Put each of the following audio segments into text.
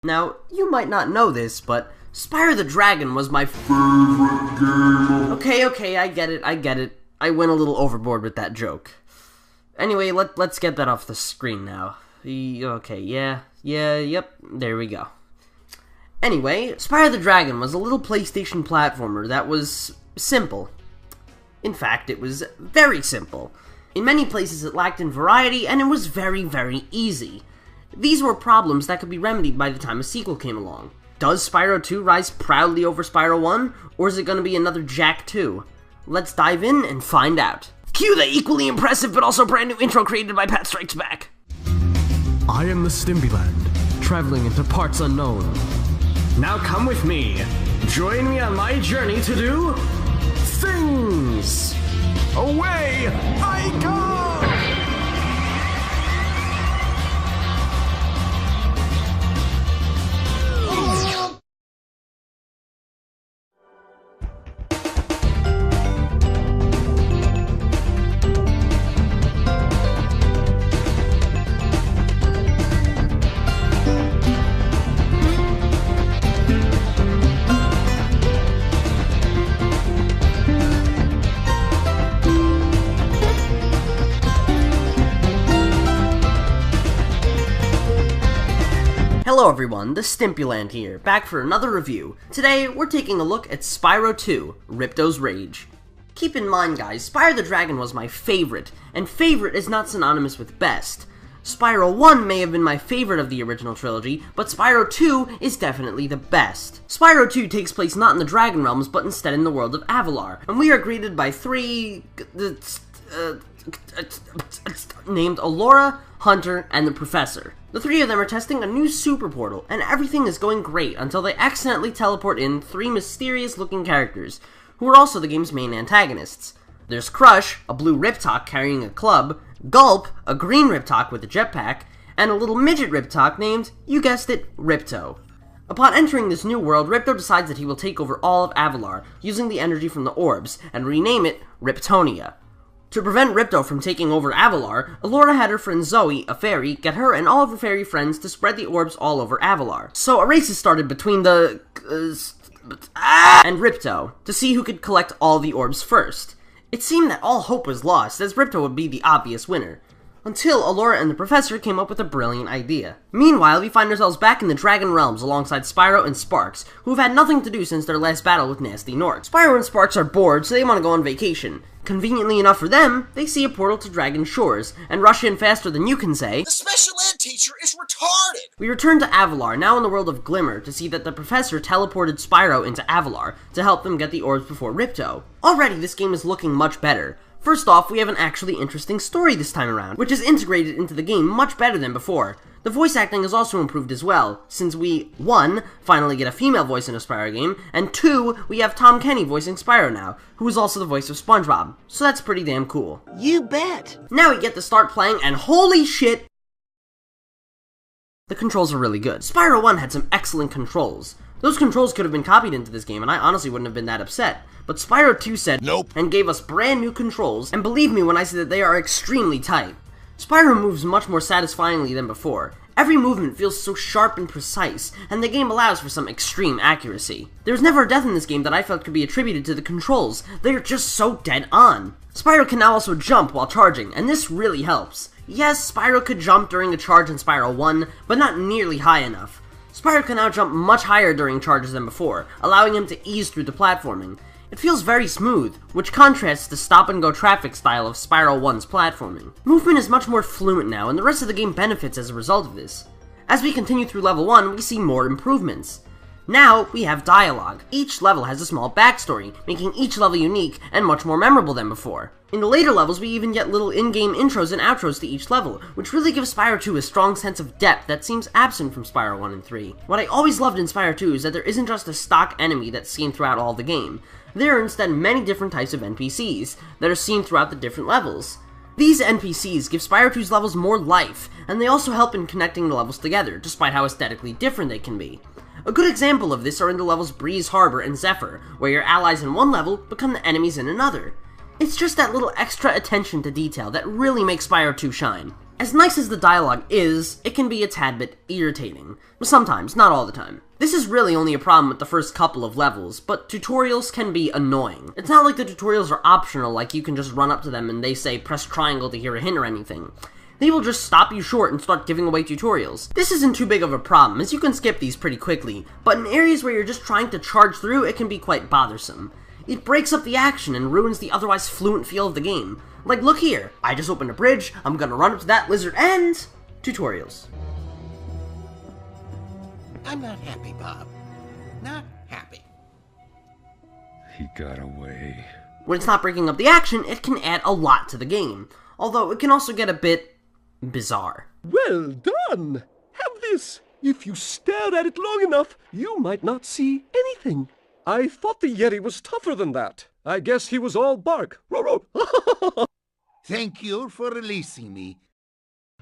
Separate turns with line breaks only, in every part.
Now, you might not know this, but Spyro the Dragon was my favorite game. Okay, I get it. I went a little overboard with that joke. Anyway, let's get that off the screen now. Okay, yep, there we go. Anyway, Spyro the Dragon was a little PlayStation platformer that was simple. In fact, it was very simple. In many places it lacked in variety, and it was very, very easy. These were problems that could be remedied by the time a sequel came along. Does Spyro 2 rise proudly over Spyro 1, or is it going to be another Jak 2? Let's dive in and find out. Cue the equally impressive but also brand new intro created by Pat Strikes Back.
I am the TheStimpyland, traveling into parts unknown. Now come with me. Join me on my journey to do things. Away I go!
Hello everyone, TheStimpyland here, back for another review. Today, we're taking a look at Spyro 2, RIPTO'S Rage. Keep in mind guys, Spyro the Dragon was my favorite, and favorite is not synonymous with best. Spyro 1 may have been my favorite of the original trilogy, but Spyro 2 is definitely the best. Spyro 2 takes place not in the Dragon Realms, but instead in the world of Avalar, and we are greeted by three... named Allura, Hunter, and the Professor. The three of them are testing a new super portal, and everything is going great until they accidentally teleport in three mysterious-looking characters, who are also the game's main antagonists. There's Crush, a blue Riptoc carrying a club, Gulp, a green Riptoc with a jetpack, and a little midget Riptoc named, you guessed it, Ripto. Upon entering this new world, Ripto decides that he will take over all of Avalar, using the energy from the orbs, and rename it Riptonia. To prevent Ripto from taking over Avalar, Allura had her friend Zoe, a fairy, get her and all of her fairy friends to spread the orbs all over Avalar. So a race is started between the... and Ripto, to see who could collect all the orbs first. It seemed that all hope was lost, as Ripto would be the obvious winner. Until Allura and the Professor came up with a brilliant idea. Meanwhile, we find ourselves back in the Dragon Realms alongside Spyro and Sparks, who have had nothing to do since their last battle with Nasty Nork. Spyro and Sparks are bored, so they want to go on vacation. Conveniently enough for them, they see a portal to Dragon Shores, and rush in faster than you can say,
"The special ed teacher is retarded!"
We return to Avalar, now in the world of Glimmer, to see that the Professor teleported Spyro into Avalar to help them get the orbs before Ripto. Already, this game is looking much better. First off, we have an actually interesting story this time around, which is integrated into the game much better than before. The voice acting is also improved as well, since we, 1, finally get a female voice in a Spyro game, and 2, we have Tom Kenny voicing Spyro now, who is also the voice of SpongeBob, so that's pretty damn cool.
You bet!
Now we get to start playing, and holy shit! The controls are really good. Spyro 1 had some excellent controls. Those controls could have been copied into this game, and I honestly wouldn't have been that upset. But Spyro 2 said nope, and gave us brand new controls, and believe me when I say that they are extremely tight. Spyro moves much more satisfyingly than before. Every movement feels so sharp and precise, and the game allows for some extreme accuracy. There's never a death in this game that I felt could be attributed to the controls. They are just so dead on. Spyro can now also jump while charging, and this really helps. Yes, Spyro could jump during a charge in Spyro 1, but not nearly high enough. Spyro can now jump much higher during charges than before, allowing him to ease through the platforming. It feels very smooth, which contrasts the stop-and-go traffic style of Spyro 1's platforming. Movement is much more fluent now, and the rest of the game benefits as a result of this. As we continue through level 1, we see more improvements. Now, we have dialogue. Each level has a small backstory, making each level unique and much more memorable than before. In the later levels, we even get little in-game intros and outros to each level, which really gives Spyro 2 a strong sense of depth that seems absent from Spyro 1 and 3. What I always loved in Spyro 2 is that there isn't just a stock enemy that's seen throughout all the game. There are instead many different types of NPCs that are seen throughout the different levels. These NPCs give Spyro 2's levels more life, and they also help in connecting the levels together, despite how aesthetically different they can be. A good example of this are in the levels Breeze Harbor and Zephyr, where your allies in one level become the enemies in another. It's just that little extra attention to detail that really makes Spyro 2 shine. As nice as the dialogue is, it can be a tad bit irritating. Sometimes, not all the time. This is really only a problem with the first couple of levels, but tutorials can be annoying. It's not like the tutorials are optional, like you can just run up to them and they say press triangle to hear a hint or anything. They will just stop you short and start giving away tutorials. This isn't too big of a problem, as you can skip these pretty quickly, but in areas where you're just trying to charge through, it can be quite bothersome. It breaks up the action and ruins the otherwise fluent feel of the game. Like, look here, I just opened a bridge, I'm gonna run up to that lizard and... tutorials.
I'm not happy, Bob. Not happy.
He got away.
When it's not breaking up the action, it can add a lot to the game. Although, it can also get a bit... bizarre.
Well done! Have this! If you stared at it long enough, you might not see anything. I thought the Yeti was tougher than that. I guess he was all bark.
Thank you for releasing me.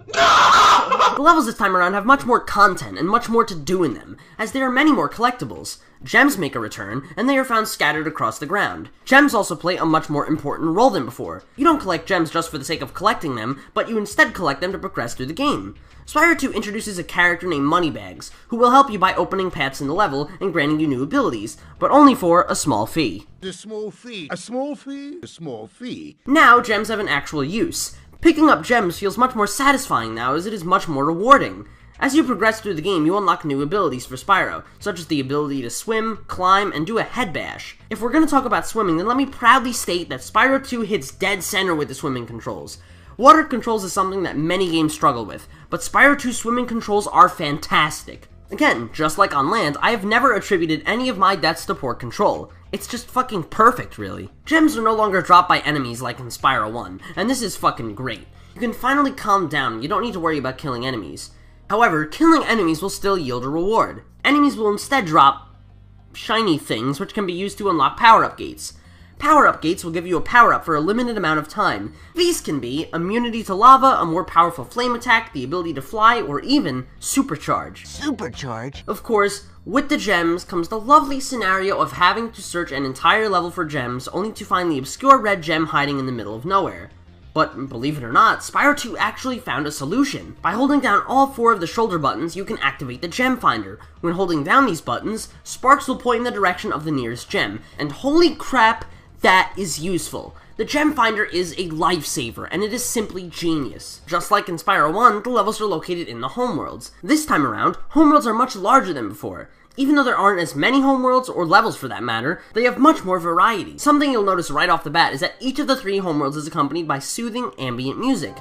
The levels this time around have much more content and much more to do in them, as there are many more collectibles. Gems make a return, and they are found scattered across the ground. Gems also play a much more important role than before. You don't collect gems just for the sake of collecting them, but you instead collect them to progress through the game. Spyro 2 introduces a character named Moneybags, who will help you by opening paths in the level and granting you new abilities, but only for a small fee.
A small fee. A small fee? A small fee.
Now, gems have an actual use. Picking up gems feels much more satisfying now, as it is much more rewarding. As you progress through the game, you unlock new abilities for Spyro, such as the ability to swim, climb, and do a head bash. If we're going to talk about swimming, then let me proudly state that Spyro 2 hits dead center with the swimming controls. Water controls is something that many games struggle with, but Spyro 2's swimming controls are fantastic. Again, just like on land, I have never attributed any of my deaths to poor control. It's just fucking perfect, really. Gems are no longer dropped by enemies like in Spyro 1, and this is fucking great. You can finally calm down, you don't need to worry about killing enemies. However, killing enemies will still yield a reward. Enemies will instead drop shiny things, which can be used to unlock power-up gates. Power-up gates will give you a power-up for a limited amount of time. These can be immunity to lava, a more powerful flame attack, the ability to fly, or even supercharge.
Supercharge?
Of course, with the gems comes the lovely scenario of having to search an entire level for gems, only to find the obscure red gem hiding in the middle of nowhere. But, believe it or not, Spyro 2 actually found a solution. By holding down all 4 of the shoulder buttons, you can activate the gem finder. When holding down these buttons, sparks will point in the direction of the nearest gem, and holy crap, that is useful. The gem finder is a lifesaver, and it is simply genius. Just like in Spyro 1, the levels are located in the homeworlds. This time around, homeworlds are much larger than before. Even though there aren't as many homeworlds, or levels for that matter, they have much more variety. Something you'll notice right off the bat is that each of the 3 homeworlds is accompanied by soothing ambient music.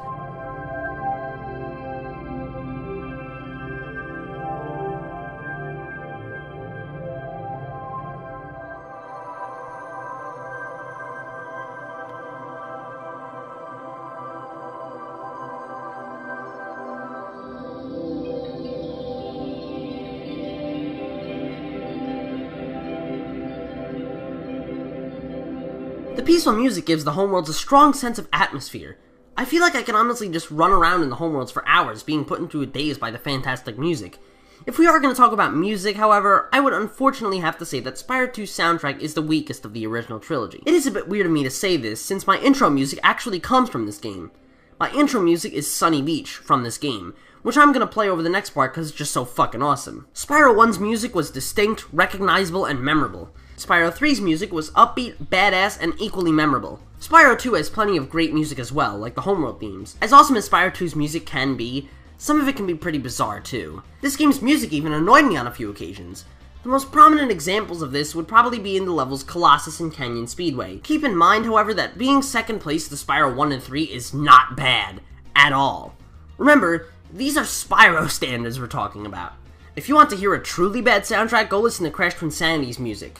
The peaceful music gives the homeworlds a strong sense of atmosphere. I feel like I can honestly just run around in the homeworlds for hours, being put into a daze by the fantastic music. If we are going to talk about music, however, I would unfortunately have to say that Spyro 2's soundtrack is the weakest of the original trilogy. It is a bit weird of me to say this, since my intro music actually comes from this game. My intro music is Sunny Beach from this game, which I'm going to play over the next part because it's just so fucking awesome. Spyro 1's music was distinct, recognizable, and memorable. Spyro 3's music was upbeat, badass, and equally memorable. Spyro 2 has plenty of great music as well, like the homeworld themes. As awesome as Spyro 2's music can be, some of it can be pretty bizarre too. This game's music even annoyed me on a few occasions. The most prominent examples of this would probably be in the levels Colossus and Canyon Speedway. Keep in mind, however, that being second place to Spyro 1 and 3 is not bad, at all. Remember, these are Spyro standards we're talking about. If you want to hear a truly bad soundtrack, go listen to Crash Twinsanity music.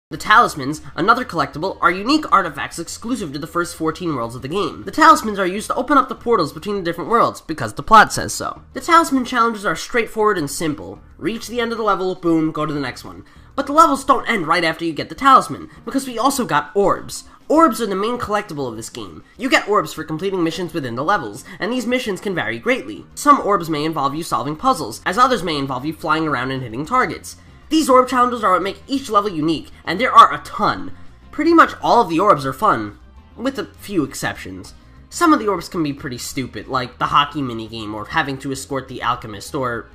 The Talismans, another collectible, are unique artifacts exclusive to the first 14 worlds of the game. The Talismans are used to open up the portals between the different worlds, because the plot says so. The Talisman challenges are straightforward and simple. Reach the end of the level, boom, go to the next one. But the levels don't end right after you get the Talisman, because we also got orbs. Orbs are the main collectible of this game. You get orbs for completing missions within the levels, and these missions can vary greatly. Some orbs may involve you solving puzzles, as others may involve you flying around and hitting targets. These orb challenges are what make each level unique, and there are a ton. Pretty much all of the orbs are fun. with a few exceptions. Some of the orbs can be pretty stupid, like the hockey minigame or having to escort the alchemist, or...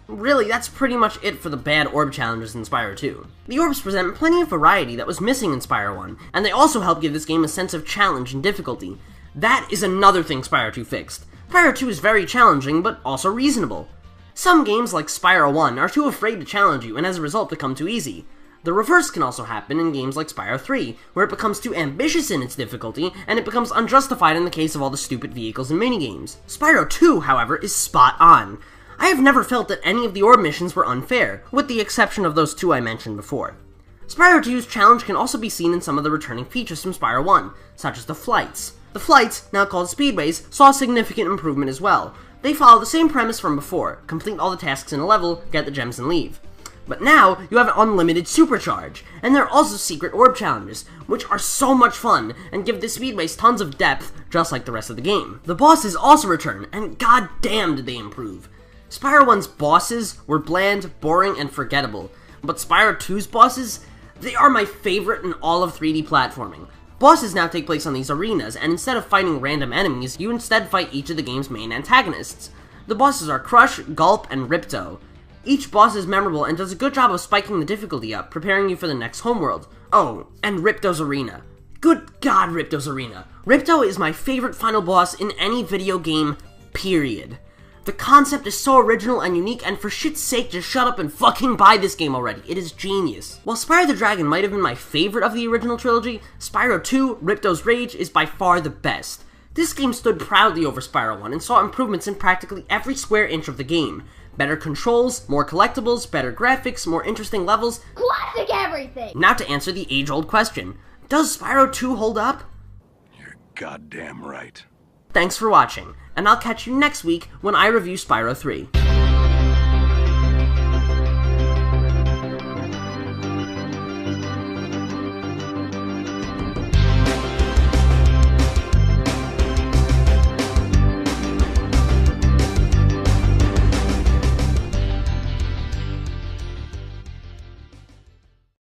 really, that's pretty much it for the bad orb challenges in Spyro 2. The orbs present plenty of variety that was missing in Spyro 1, and they also help give this game a sense of challenge and difficulty. That is another thing Spyro 2 fixed. Spyro 2 is very challenging, but also reasonable. Some games like Spyro 1 are too afraid to challenge you and as a result become too easy. The reverse can also happen in games like Spyro 3, where it becomes too ambitious in its difficulty, and it becomes unjustified in the case of all the stupid vehicles and minigames. Spyro 2, however, is spot on. I have never felt that any of the orb missions were unfair, with the exception of those two I mentioned before. Spyro 2's challenge can also be seen in some of the returning features from Spyro 1, such as the flights. The flights, now called speedways, saw significant improvement as well. They follow the same premise from before: complete all the tasks in a level, get the gems and leave. But now, you have unlimited supercharge, and there are also secret orb challenges, which are so much fun, and give the speedways tons of depth, just like the rest of the game. The bosses also return, and goddamn did they improve. Spyro 1's bosses were bland, boring, and forgettable, but Spyro 2's bosses, they are my favorite in all of 3D platforming. Bosses now take place on these arenas, and instead of fighting random enemies, you instead fight each of the game's main antagonists. The bosses are Crush, Gulp, and Ripto. Each boss is memorable and does a good job of spiking the difficulty up, preparing you for the next homeworld. Oh, and Ripto's Arena. Good God, Ripto's Arena. Ripto is my favorite final boss in any video game, period. The concept is so original and unique, and for shit's sake, just shut up and fucking buy this game already. It is genius. While Spyro the Dragon might have been my favorite of the original trilogy, Spyro 2, Ripto's Rage, is by far the best. This game stood proudly over Spyro 1 and saw improvements in practically every square inch of the game. Better controls, more collectibles, better graphics, more interesting levels.
Classic everything!
Now to answer the age-old question, does Spyro 2 hold up?
You're goddamn right.
Thanks for watching, and I'll catch you next week when I review Spyro 3.